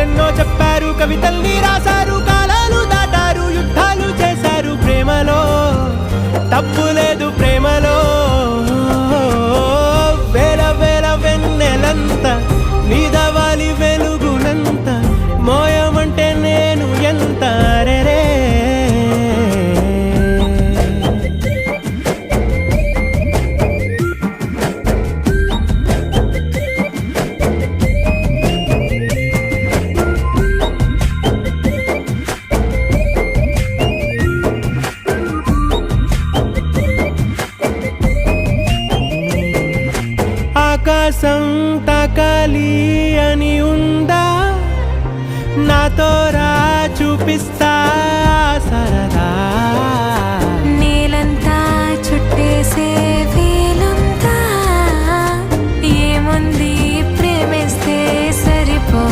కథలెన్నో చెప్పారు, కవితల్ని రాశారు, కాలాలు దాటారు, యుద్ధాలు చేశారు. ప్రేమలో తప్పు లేదు, ప్రేమలో వేల వేల వెన్నెలంత నీదవాలి వెలుగునంత, మోయమంటే నేను ఎంత రే. ఆకాశం తాకాలి అని ఉందా, నాతో రా చూపిస్తా